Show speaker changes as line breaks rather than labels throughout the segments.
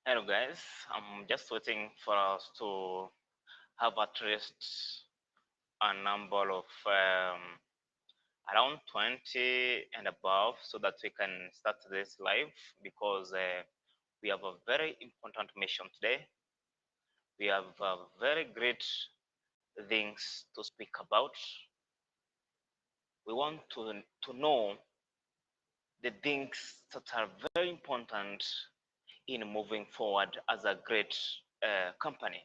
Hello guys, I'm just waiting for us to have at least a number of around 20 and above so that we can start this live because we have a very important mission today. We have very great things to speak about. We want to know the things that are very important in moving forward as a great company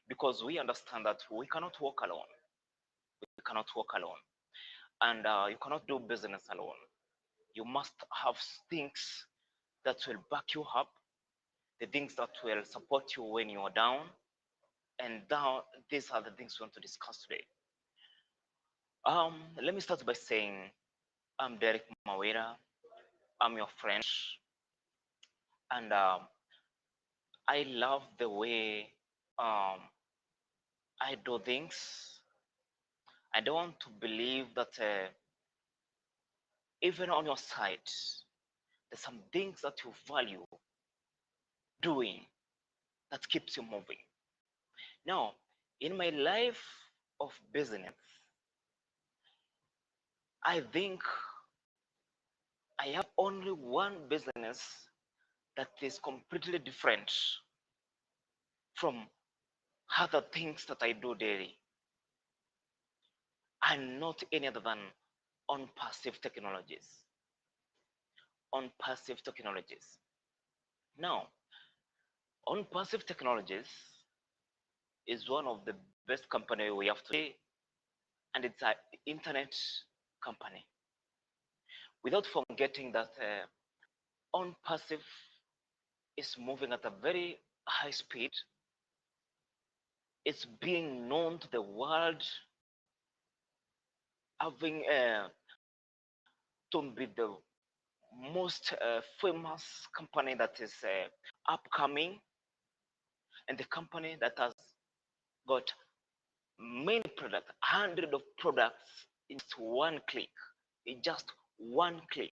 because we understand that we cannot walk alone. You cannot walk alone, and you cannot do business alone. You must have things that will back you up, the things that will support you when you are down. And now, these are the things we want to discuss today. Let me start by saying I'm Derek Mawera. I'm your friend, and I love the way um, I do things. I don't want to believe that even on your side, there's some things that you value doing that keeps you moving. Now, in my life of business, I think I have only one business that is completely different from other things that I do daily, and not any other than Onpassive technologies. Onpassive technologies. Now, Onpassive technologies is one of the best company we have today, and it's an internet company. Without forgetting that Onpassive is moving at a very high speed. It's being known to the world, having to be the most famous company that is upcoming, and the company that has got many products, hundreds of products in just one click. In just one click.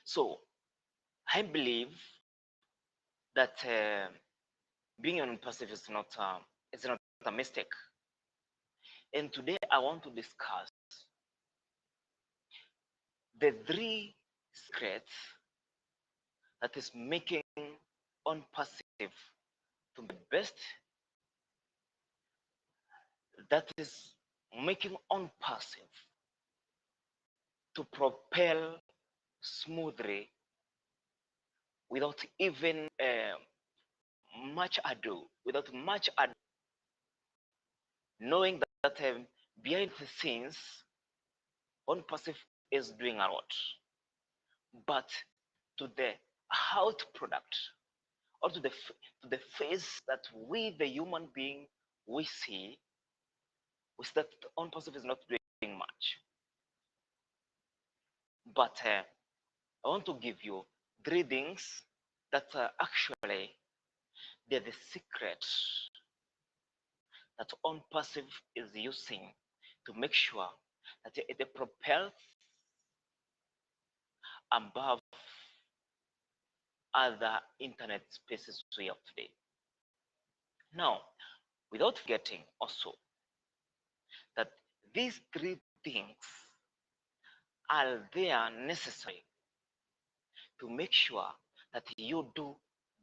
So I believe that being on passive is not a mistake. And today I want to discuss the three secrets that is making Onpassive to be best, that is making Onpassive to propel smoothly without even without much ado, knowing that behind the scenes, Onpassive is doing a lot, but to the out product or to the face that we, the human being, we see that Onpassive is not doing much. But I want to give you three things that actually they're the secrets that Onpassive is using to make sure that it propels above other internet spaces we have today. Now, without forgetting also that these three things are there necessary to make sure that you do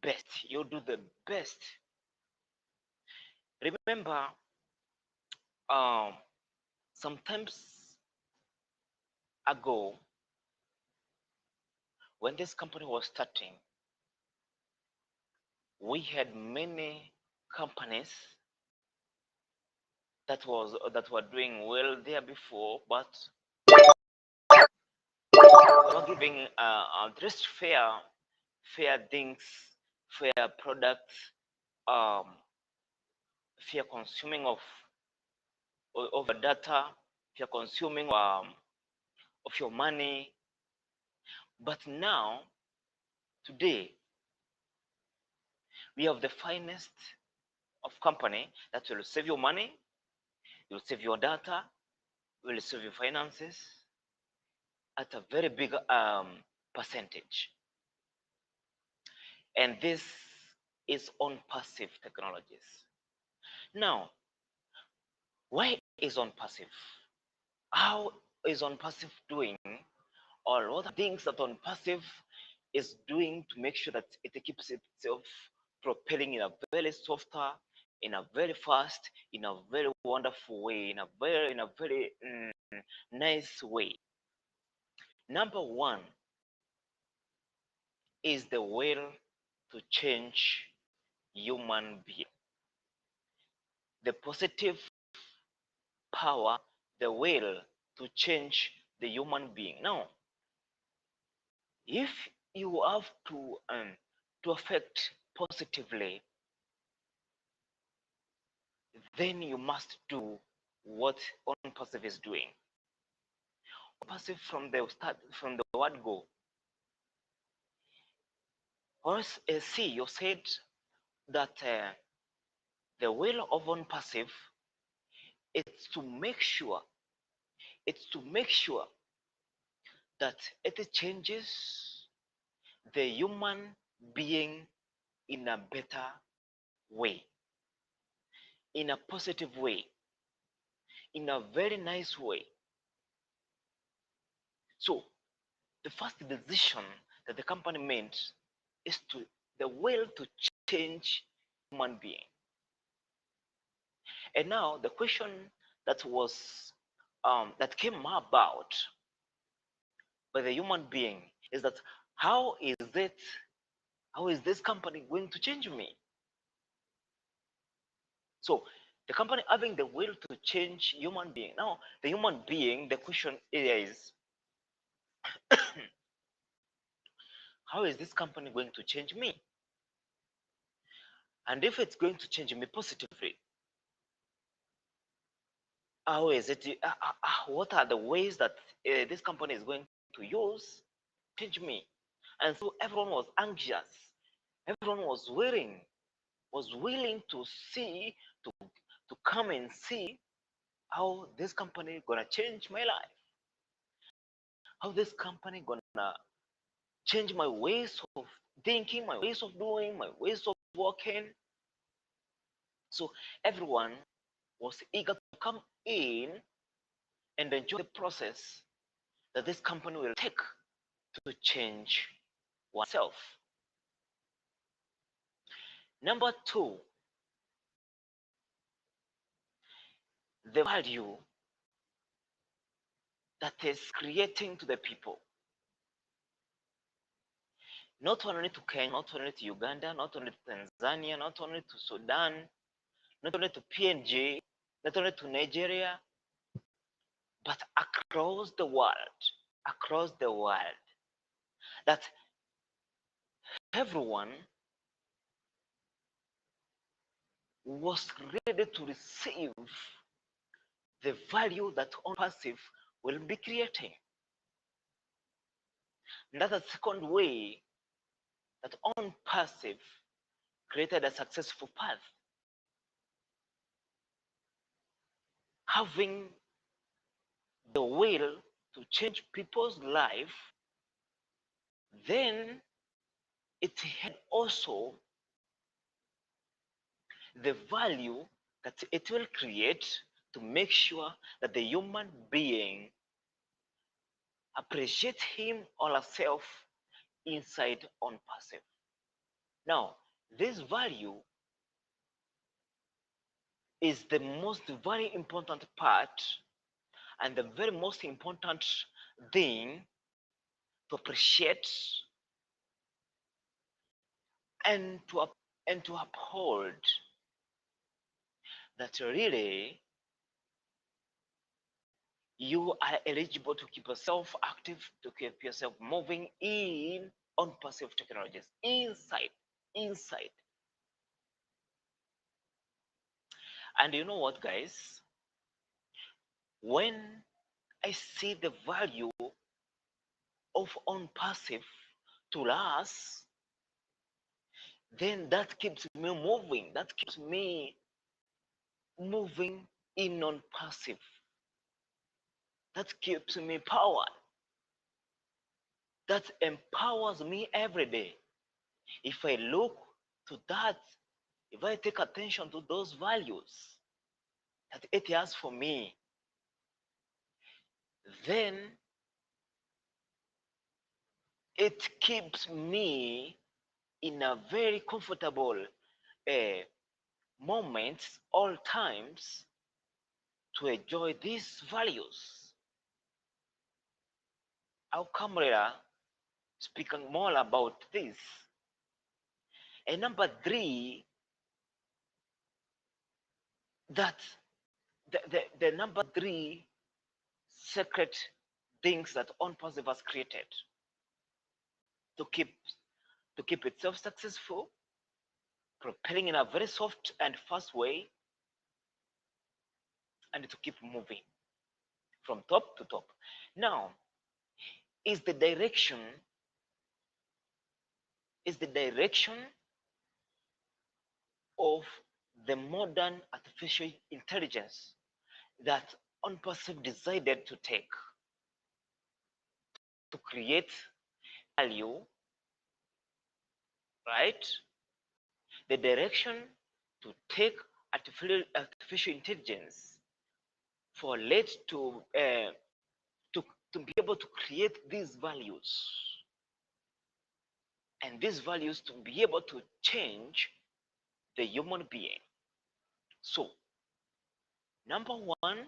best, you do the best. Remember, um, sometimes ago, when this company was starting, we had many companies that were doing well there before, but not giving just fair things, fair products, um, fair consuming of your data, fair consuming of your money. But now, today, we have the finest of company that will save your money, will save your data, will save your finances at a very big percentage. And this is Onpassive technologies. Now, why is Onpassive? How is Onpassive doing, or what are things that Onpassive is doing to make sure that it keeps itself propelling in a very softer, in a very fast, in a very wonderful way, in a very nice way. Number one is the will to change human being. The positive power, the will to change the human being. Now, if you have to affect positively, then you must do what Onpassive is doing. Onpassive from the start, from the word go. First, see, you said that the will of Onpassive is to make sure, it's to make sure that it changes the human being in a better way, in a positive way, in a very nice way. So the first decision that the company made is to the will to change human being. And now the question that was that came about by the human being is that how is it how is this company going to change me? So the company having the will to change human being. Now the human being, the question is how is this company going to change me? And if it's going to change me positively, how is it? What are the ways that this company is going to use to change me? And so everyone was anxious. Everyone was willing to see, to come and see how this company gonna change my life, how this company gonna change my ways of thinking, my ways of doing, my ways of working. So everyone was eager to come in and enjoy the process that this company will take to change oneself. Number two, the value that is creating to the people. Not only to Kenya, not only to Uganda, not only to Tanzania, not only to Sudan, not only to PNG, not only to Nigeria, but across the world, that everyone was ready to receive the value that Onpassive will be creating. And that's the second way that Onpassive created a successful path. Having the will to change people's life, then it had also the value that it will create to make sure that the human being appreciates him or herself inside Onpassive. Now, this value is the most very important part and the very most important thing to appreciate and to uphold, that really you are eligible to keep yourself active, to keep yourself moving in Onpassive technologies inside. And you know what, guys? When I see the value of Onpassive to us, then that keeps me moving. That keeps me moving in Onpassive. That keeps me powered. That empowers me every day. If I look to that, if I take attention to those values that it has for me, then it keeps me in a very comfortable moments, all times, to enjoy these values. I'll come later speaking more about this. And number three, that the number three secret things that Onpassive has created to keep itself successful, propelling in a very soft and fast way, and to keep moving from top to top. Now, is the direction of the modern artificial intelligence that Onpassive decided to take to create value, right? The direction to take artificial intelligence for led to be able to create these values, and these values to be able to change the human being. So, number one,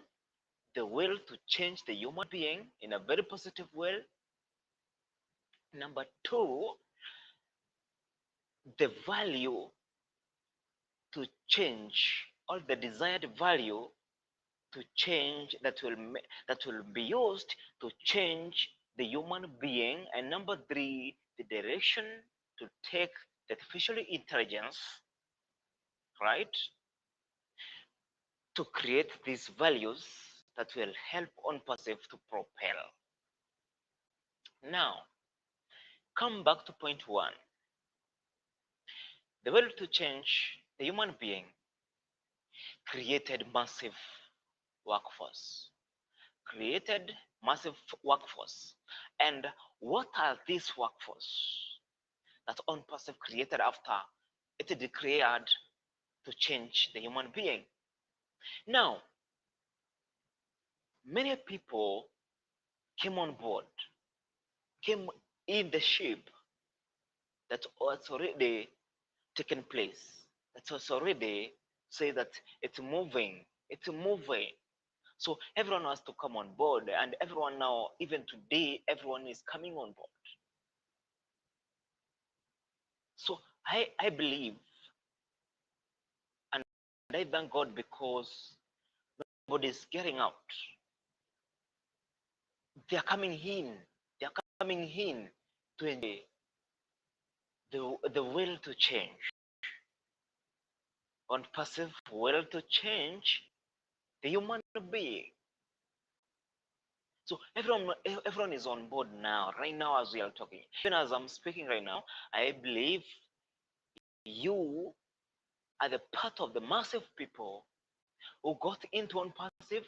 the will to change the human being in a very positive way. Number two, the value to change, or the desired value to change, that will be used to change the human being. And number three, the direction to take the artificial intelligence, right, to create these values that will help Onpassive to propel. Now, come back to point one. The will to change the human being created massive workforce. And what are these workforce that Onpassive created after it declared to change the human being? Now, many people came on board, came in the ship that was already taken place, that was already say that it's moving. So everyone has to come on board, and everyone now, even today, everyone is coming on board. So I believe, and I thank God, because nobody is getting out. They are coming in. To enjoy the will to change. Onpassive will to change the human being. So everyone is on board now, right now, as we are talking. Even as I'm speaking right now, I believe you are the part of the massive people who got into Onpassive,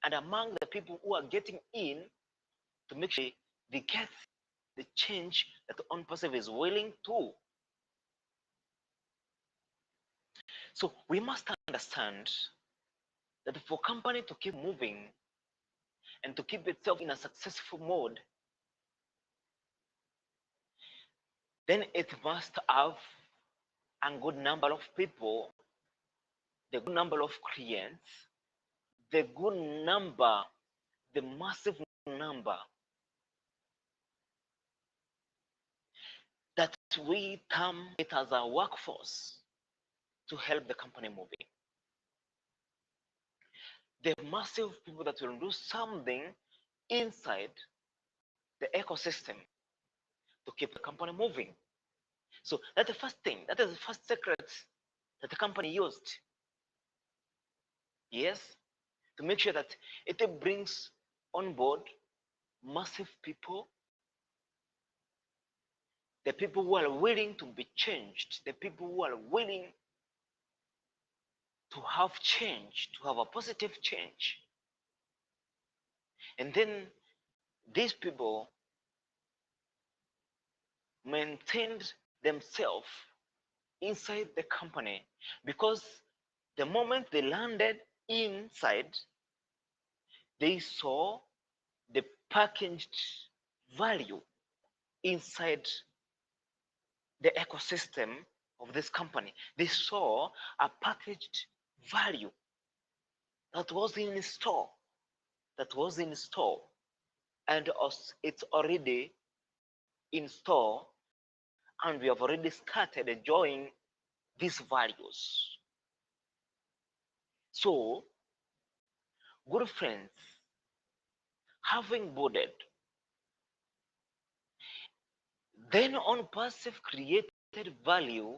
and among the people who are getting in, to make sure they get the change that Onpassive is willing to. So we must understand that for company to keep moving and to keep itself in a successful mode, then it must have a good number of people, the good number of clients, the massive number that we term it as a workforce to help the company moving. The massive people that will do something inside the ecosystem to keep the company moving. So that's the first thing. That is the first secret that the company used. Yes, to make sure that it brings on board massive people, the people who are willing to be changed, the people who are willing to have change, to have a positive change. And then these people maintained themselves inside the company, because the moment they landed inside, they saw the packaged value inside the ecosystem of this company. They saw a packaged value that was in store, that was in store, and it's already in store, and we have already started enjoying these values. So, good friends, having boarded, then Onpassive created value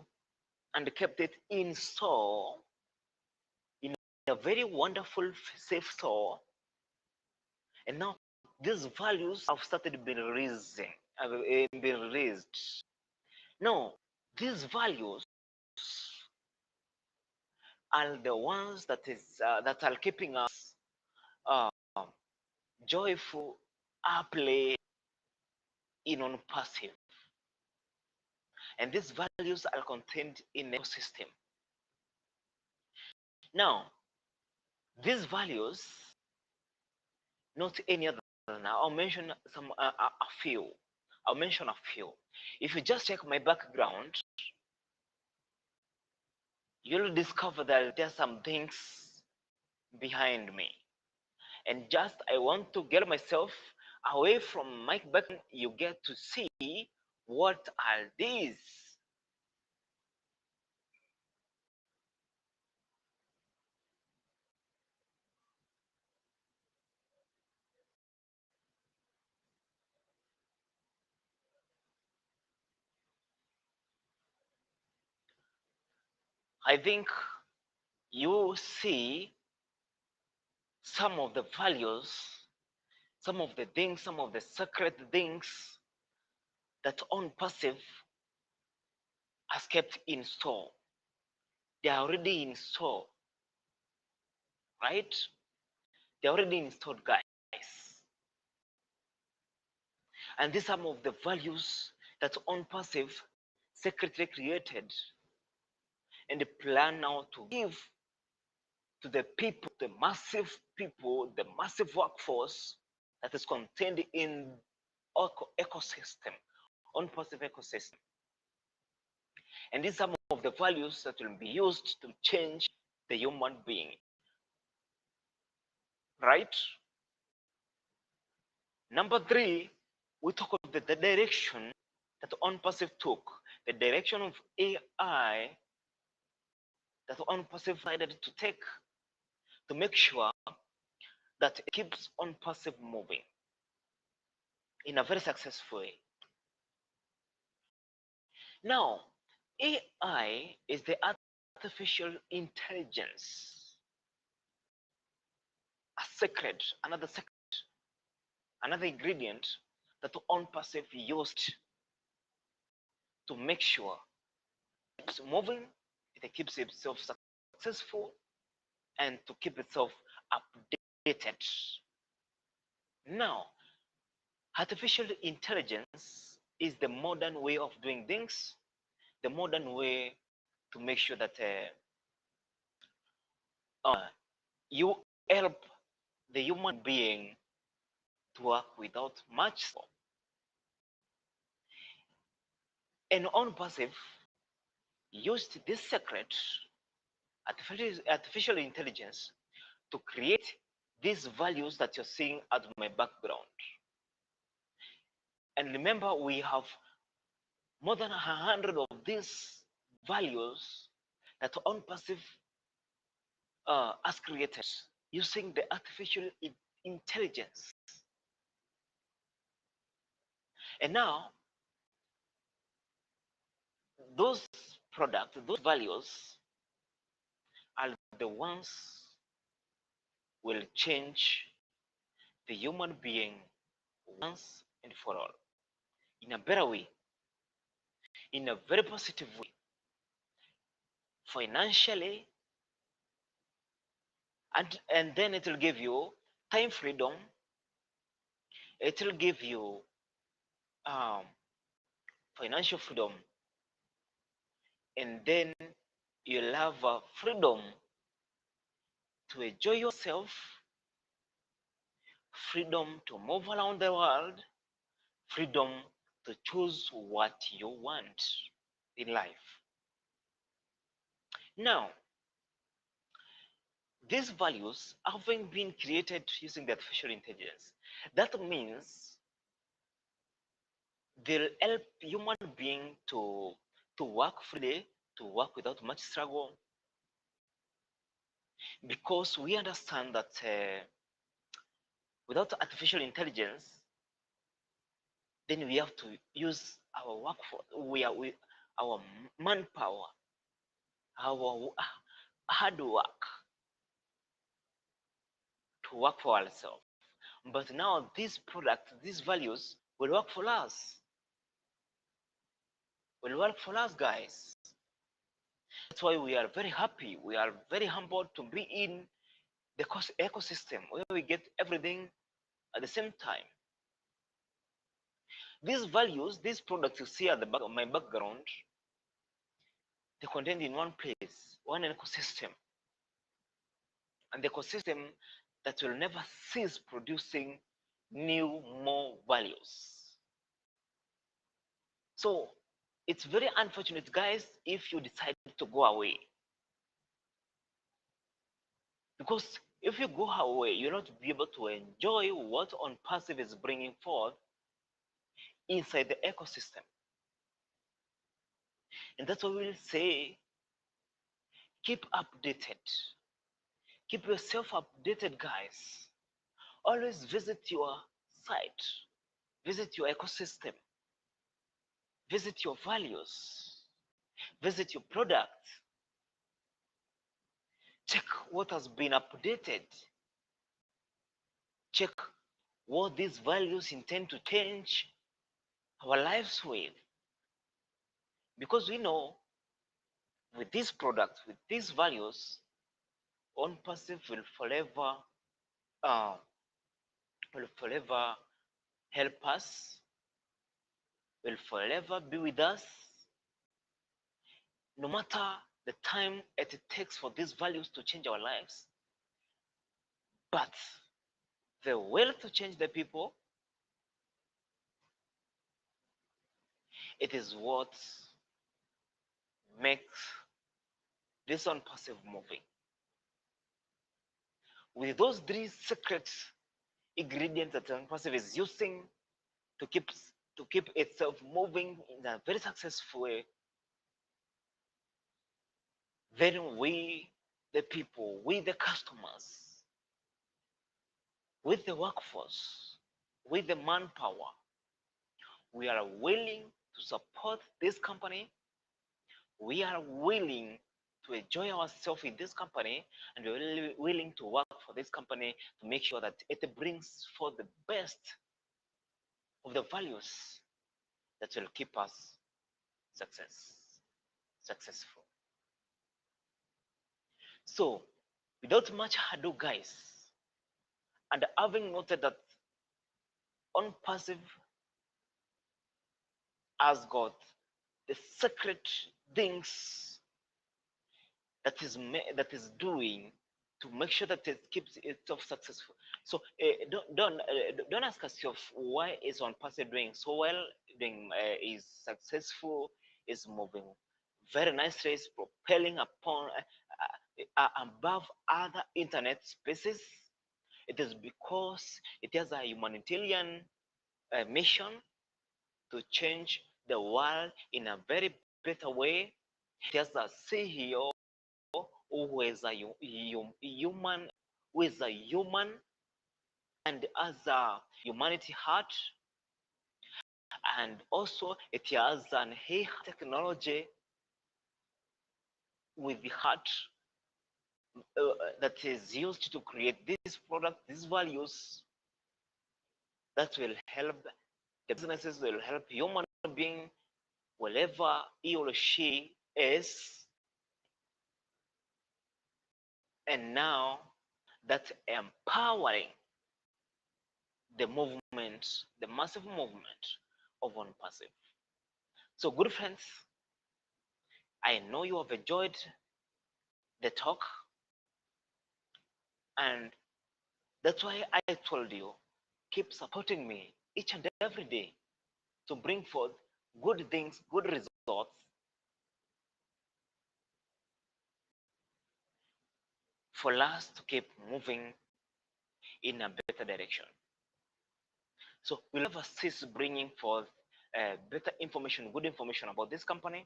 and kept it in store, in a very wonderful, safe store. And now these values have started being raising, been raised. Now, these values are the ones that are keeping us uh, joyful, happily in Onpassive. And these values are contained in the ecosystem. Now, these values, not any other. Now, I'll mention a few. I'll mention a few. If you just check my background, you'll discover that there are some things behind me. And just I want to get myself away from my background, you get to see what are these. I think you see some of the values, some of the things, some of the secret things that Onpassive has kept in store. They are already in store, right? They're already installed, guys. And these are some of the values that Onpassive secretly created and plan now to give to the people, the massive workforce that is contained in ecosystem, Onpassive ecosystem. And these are some of the values that will be used to change the human being, right? Number three, we talk of the direction that Onpassive took, the direction of AI that Onpassive decided to take to make sure that it keeps Onpassive moving in a very successful way. Now, AI is the artificial intelligence, another ingredient that Onpassive used to make sure it's moving, it keeps itself successful, and to keep itself updated. Now, artificial intelligence is the modern way of doing things, the modern way to make sure that you help the human being to work without much thought. And Onpassive used this secret artificial intelligence to create these values that you're seeing at my background. And remember, we have more than 100 of these values that Onpassive has created using the artificial intelligence. And now, those products, those values are the ones will change the human being once and for all in a better way, in a very positive way, financially, and then it will give you time freedom, it will give you um, financial freedom, and then you'll have freedom to enjoy yourself, freedom to move around the world, freedom to choose what you want in life. Now, these values haven't been created using the artificial intelligence. That means they'll help human being to work freely, to work without much struggle, because we understand that without artificial intelligence, then we have to use our workforce, our manpower, our hard work to work for ourselves. But now these products, these values will work for us. Will work for us, guys. That's why we are very happy. We are very humbled to be in the ecosystem where we get everything at the same time. These values, these products you see at the back of my background, they contained in one place, one ecosystem. And the ecosystem that will never cease producing new, more values. So it's very unfortunate, guys, if you decide to go away. Because if you go away, you'll not be able to enjoy what Onpassive is bringing forth inside the ecosystem. And that's why we'll say, keep updated. Keep yourself updated, guys. Always visit your site, visit your ecosystem, visit your values, visit your product. Check what has been updated. Check what these values intend to change our lives with. Because we know with these products, with these values, Onpassive uh, will forever help us, will forever be with us, no matter the time it takes for these values to change our lives. But the will to change the people, it is what makes this Onpassive moving. With those three secret ingredients that Onpassive is using to keep itself moving in a very successful way, then we, the people, we, the customers, with the workforce, with the manpower, we are willing to support this company. We are willing to enjoy ourselves in this company, and we're willing to work for this company to make sure that it brings forth the best of the values that will keep us successful. So, without much ado, guys, and having noted that Onpassive has got the secret things that is doing to make sure that it keeps itself successful. So don't ask yourself, why is Onpassive doing so well, doing is successful, is moving very nicely, is propelling upon above other internet spaces. It is because it has a humanitarian mission to change the world in a very better way. It has a CEO who is a human, who is a human and has a humanity heart, and also it has an AI technology with the heart that is used to create these products, these values that will help the businesses, will help human being wherever he or she is. And now that's empowering the movement, the massive movement of Onpassive. So, good friends, I know you have enjoyed the talk, and that's why I told you keep supporting me each and every day to bring forth good things, good results for us to keep moving in a better direction. So we'll never cease bringing forth better information, good information about this company,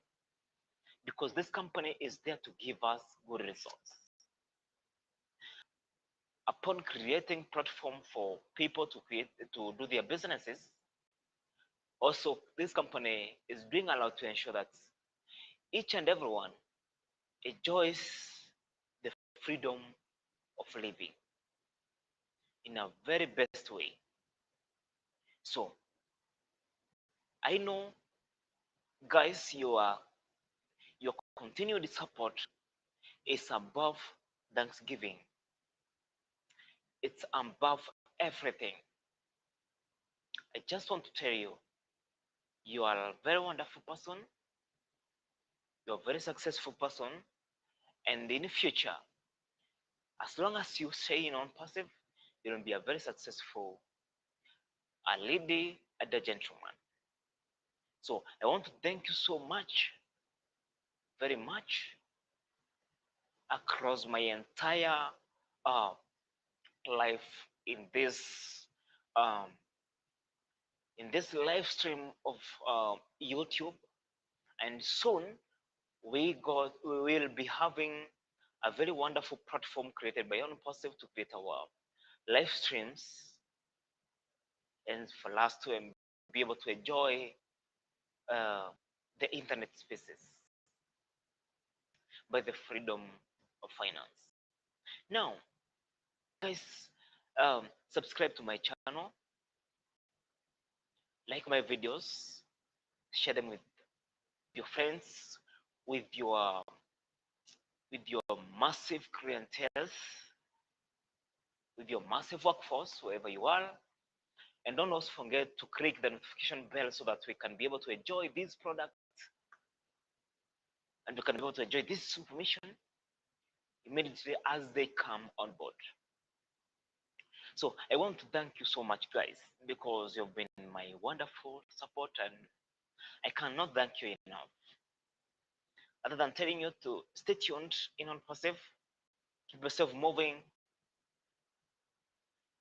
because this company is there to give us good results. Upon creating platform for people to do their businesses, also this company is doing a lot to ensure that each and everyone enjoys the freedom of living in a very best way. So I know, guys, your continued support is above Thanksgiving. It's above everything. I just want to tell you, you are a very wonderful person. You're a very successful person, and in the future, as long as you stay in Onpassive, you'll be a very successful, a lady, and a gentleman. So I want to thank you so much, very much, across my entire uh, life um, in this live stream of YouTube, and soon we will be having a very wonderful platform created by Onpassive to create our live streams and for us to be able to enjoy uh, the internet spaces by the freedom of finance. Now, guys, subscribe to my channel, like my videos, share them with your friends, with your with your massive clientele, with your massive workforce, wherever you are. And don't also forget to click the notification bell so that we can be able to enjoy these products and we can be able to enjoy this information immediately as they come on board. So I want to thank you so much, guys, because you've been my wonderful support, and I cannot thank you enough. Other than telling you to stay tuned in Onpassive, keep yourself moving,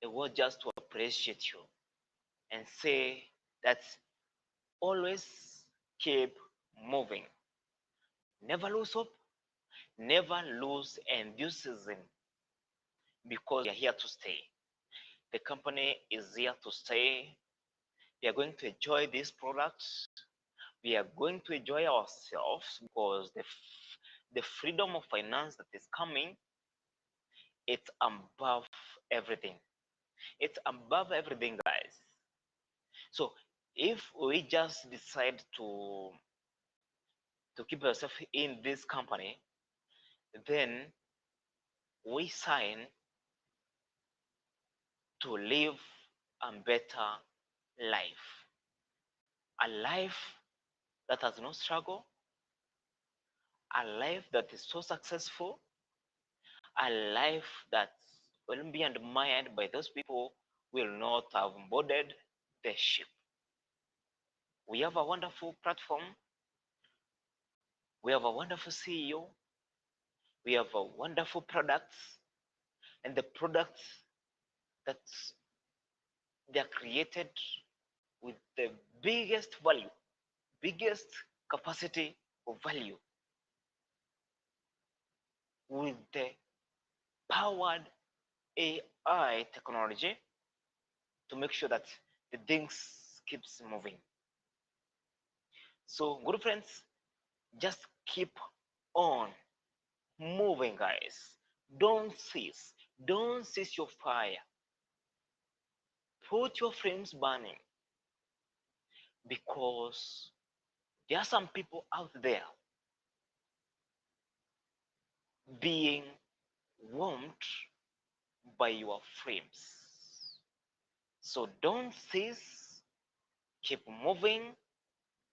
I want just to appreciate you and say that always keep moving. Never lose hope, never lose enthusiasm, because we are here to stay. The company is here to stay. We are going to enjoy these products. We are going to enjoy ourselves because the freedom of finance that is coming, it's above everything. It's above everything, guys. So if we just decide to keep ourselves in this company, then we sign to live a better life. A life that has no struggle, a life that is so successful, a life that will be admired by those people who will not have boarded the ship. We have a wonderful platform. We have a wonderful CEO. We have a wonderful products, and the products that they are created with the biggest value, biggest capacity of value, with the powered AI technology to make sure that the things keeps moving. So, good friends, just keep on moving, guys. Don't cease your fire. Put your flames burning, because there are some people out there being warmed by your flames. So don't cease, keep moving,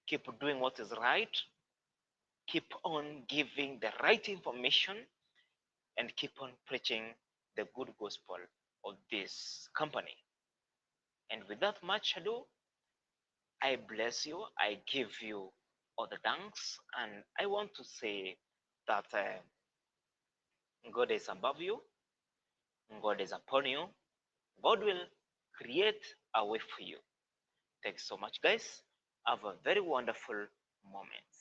keep doing what is right, keep on giving the right information, and keep on preaching the good gospel of this company. And without much ado, I bless you. I give you all the thanks. And I want to say that God is above you, God is upon you, God will create a way for you. Thanks so much, guys. Have a very wonderful moment.